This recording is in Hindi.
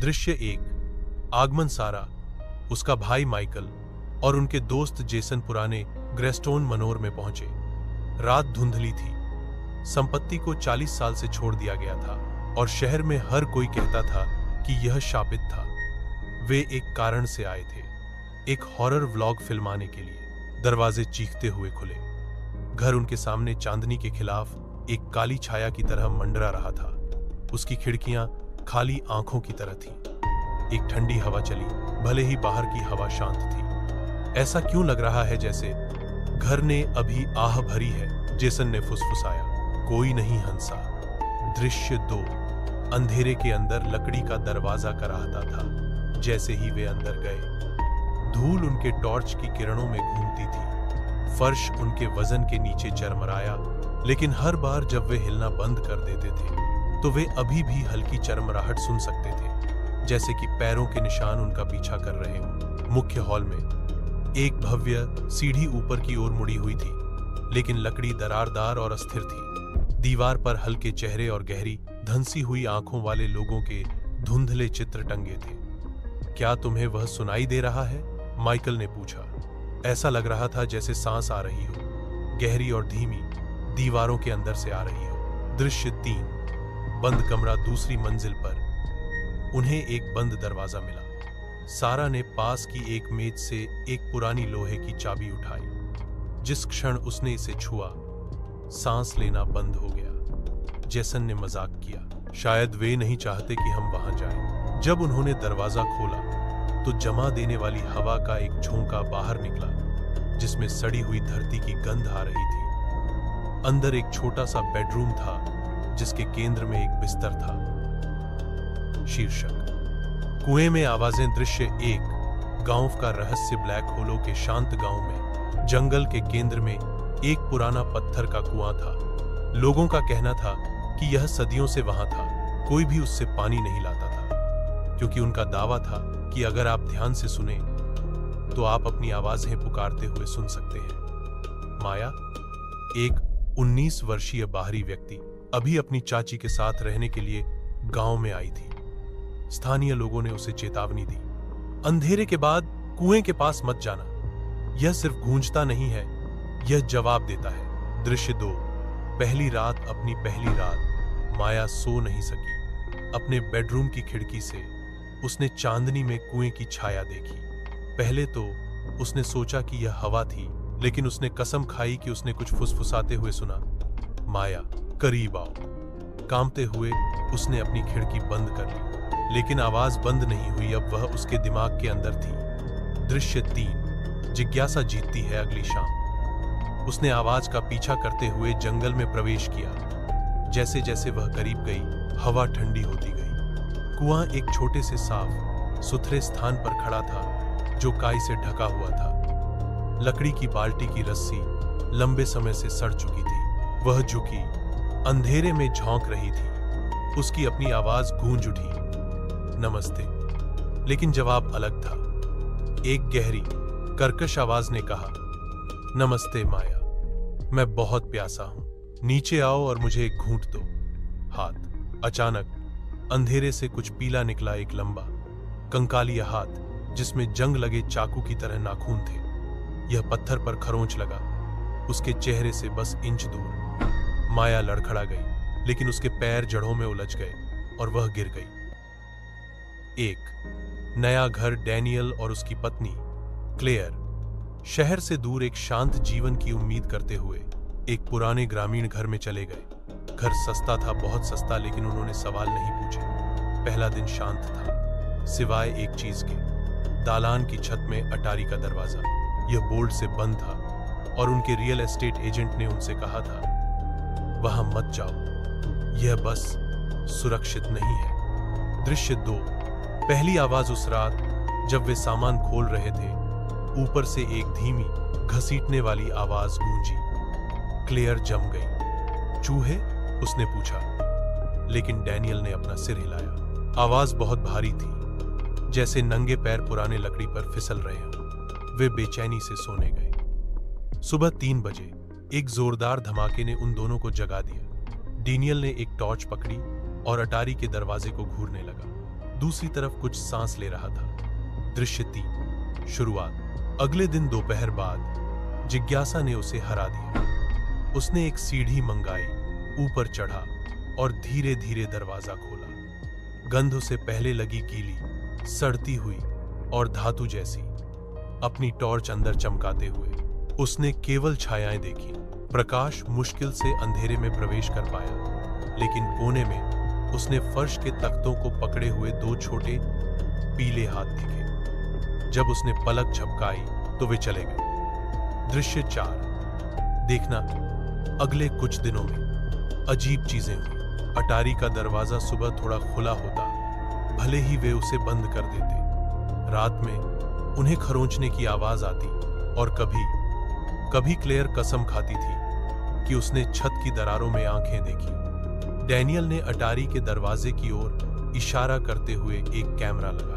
दृश्य 1। आगमन। सारा, उसका भाई माइकल और उनके दोस्त जेसन पुराने ग्रेस्टोन मनोर में पहुंचे। रात धुंधली थी। संपत्ति को 40 साल से छोड़ दिया गया था और शहर में हर कोई कहता था कि यह शापित था। वे एक कारण से आए थे, एक हॉरर व्लॉग फिल्माने के लिए। दरवाजे चीखते हुए खुले। घर उनके सामने चांदनी के खिलाफ एक काली छाया की तरह मंडरा रहा था। उसकी खिड़कियां खाली आंखों की तरह थीं। एक ठंडी हवा चली, भले ही बाहर की हवा शांत थी। ऐसा क्यों लग रहा है जैसे घर ने अभी आह भरी है, जेसन ने फुसफुसाया। कोई नहीं हंसा। दृश्य 2। अंधेरे के अंदर लकड़ी का दरवाजा कराहता था। जैसे ही वे अंदर गए, धूल उनके टॉर्च की किरणों में घूमती थी। फर्श उनके वजन के नीचे चरमराया, लेकिन हर बार जब वे हिलना बंद कर देते थे तो वे अभी भी हल्की चरमराहट सुन सकते थे, जैसे कि पैरों के निशान उनका पीछा कर रहे हों। मुख्य हॉल में एक भव्य सीढ़ी ऊपर की ओर मुड़ी हुई थी, लेकिन लकड़ी दरारदार और अस्थिर थी। दीवार पर हल्के चेहरे और गहरी धंसी हुई आंखों वाले लोगों के धुंधले चित्र टंगे थे। क्या तुम्हें वह सुनाई दे रहा है? माइकल ने पूछा। ऐसा लग रहा था जैसे सांस आ रही हो, गहरी और धीमी, दीवारों के अंदर से आ रही हो। दृश्य 3। बंद कमरा। दूसरी मंजिल पर उन्हें एक बंद दरवाजा मिला। सारा ने पास की एक मेज से एक पुरानी लोहे की चाबी उठाई। जिस क्षण उसने इसे छुआ, सांस लेना बंद हो गया। जेसन ने मजाक किया, शायद वे नहीं चाहते कि हम वहां जाएं। जब उन्होंने दरवाजा खोला तो जमा देने वाली हवा का एक झोंका बाहर निकला, जिसमें सड़ी हुई धरती की गंध आ रही थी। अंदर एक छोटा सा बेडरूम था, जिसके केंद्र में एक बिस्तर था। शीर्षक। कुएं में आवाजें। दृश्य 1। गांव का रहस्य। ब्लैक होलो के शांत गांव में जंगल के केंद्र में एक पुराना पत्थर का कुआं था। लोगों का कहना था कि यह सदियों से वहां था। कोई भी उससे पानी नहीं लाता था, क्योंकि उनका दावा था कि अगर आप ध्यान से सुने तो आप अपनी आवाजें पुकारते हुए सुन सकते हैं। माया, एक 19 वर्षीय बाहरी व्यक्ति, अभी अपनी चाची के साथ रहने के लिए गांव में आई थी। स्थानीय लोगों ने उसे चेतावनी दी, अंधेरे के बाद कुएं के पास मत जाना। यह सिर्फ गूंजता नहीं है, यह जवाब देता है। दृश्य 2। पहली रात। अपनी पहली रात माया सो नहीं सकी। अपने बेडरूम की खिड़की से उसने चांदनी में कुएं की छाया देखी। पहले तो उसने सोचा कि यह हवा थी, लेकिन उसने कसम खाई कि उसने कुछ फुसफुसाते हुए सुना, माया करीब आओ। कांपते हुए उसने अपनी खिड़की बंद कर ली, लेकिन आवाज बंद नहीं हुई। अब वह उसके दिमाग के अंदर थी। दृश्य 3। जिज्ञासा जीतती है। अगली शाम उसने आवाज का पीछा करते हुए जंगल में प्रवेश किया। जैसे जैसे वह करीब गई, हवा ठंडी होती गई। कुआं एक छोटे से साफ सुथरे स्थान पर खड़ा था, जो काई से ढका हुआ था। लकड़ी की बाल्टी की रस्सी लंबे समय से सड़ चुकी थी। वह झुकी, अंधेरे में झोंक रही थी। उसकी अपनी आवाज गूंज उठी, नमस्ते। लेकिन जवाब अलग था। एक गहरी, कर्कश आवाज ने कहा, नमस्ते माया, मैं बहुत प्यासा हूं। नीचे आओ और मुझे एक घूंट दो। हाथ। अचानक अंधेरे से कुछ पीला निकला। एक लंबा, कंकालिया हाथ, जिसमें जंग लगे चाकू की तरह नाखून थे। यह पत्थर पर खरोंच लगा, उसके चेहरे से बस इंच दूर। माया लड़खड़ा गई, लेकिन उसके पैर जड़ों में उलझ गए और वह गिर गई। 1। नया घर। डैनियल और उसकी पत्नी क्लेयर शहर से दूर एक शांत जीवन की उम्मीद करते हुए एक पुराने ग्रामीण घर में चले गए। घर सस्ता था, बहुत सस्ता, लेकिन उन्होंने सवाल नहीं पूछे। पहला दिन शांत था, सिवाय एक चीज के, दालान की छत में अटारी का दरवाजा। यह बोल्ट से बंद था और उनके रियल एस्टेट एजेंट ने उनसे कहा था, वहां मत जाओ, यह बस सुरक्षित नहीं है। दृश्य 2। पहली आवाज। उस रात जब वे सामान खोल रहे थे, ऊपर से एक धीमी घसीटने वाली आवाज गूंजी। क्लेयर जम गई। चूहे? उसने पूछा, लेकिन डैनियल ने अपना सिर हिलाया। आवाज बहुत भारी थी, जैसे नंगे पैर पुराने लकड़ी पर फिसल रहे हों। वे बेचैनी से सोने गए। सुबह 3 बजे एक जोरदार धमाके ने उन दोनों को जगा दिया। डैनियल ने एक टॉर्च पकड़ी और अटारी के दरवाजे को घूरने लगा। दूसरी तरफ कुछ सांस ले रहा था। दृश्य 3 शुरुआत। अगले दिन दोपहर बाद जिज्ञासा ने उसे हरा दिया। उसने एक सीढ़ी मंगाई, ऊपर चढ़ा और धीरे धीरे दरवाजा खोला। गंध उसे पहले लगी गीली, सड़ती हुई और धातु जैसी। अपनी टॉर्च अंदर चमकाते हुए उसने केवल छायाएं देखी। प्रकाश मुश्किल से अंधेरे में प्रवेश कर पाया, लेकिन कोने में उसने फर्श के तख्तों को पकड़े हुए 2 छोटे पीले हाथ दिखे। जब उसने पलक झपकाई तो वे चले गए। दृश्य 4 देखना। अगले कुछ दिनों में अजीब चीजें हुई। अटारी का दरवाजा सुबह थोड़ा खुला होता, भले ही वे उसे बंद कर देते। रात में उन्हें खरोंचने की आवाज आती और कभी कभी क्लेयर कसम खाती थी कि उसने छत की दरारों में आंखें देखी। डैनियल ने अटारी के दरवाजे की ओर इशारा करते हुए एक कैमरा लगाया।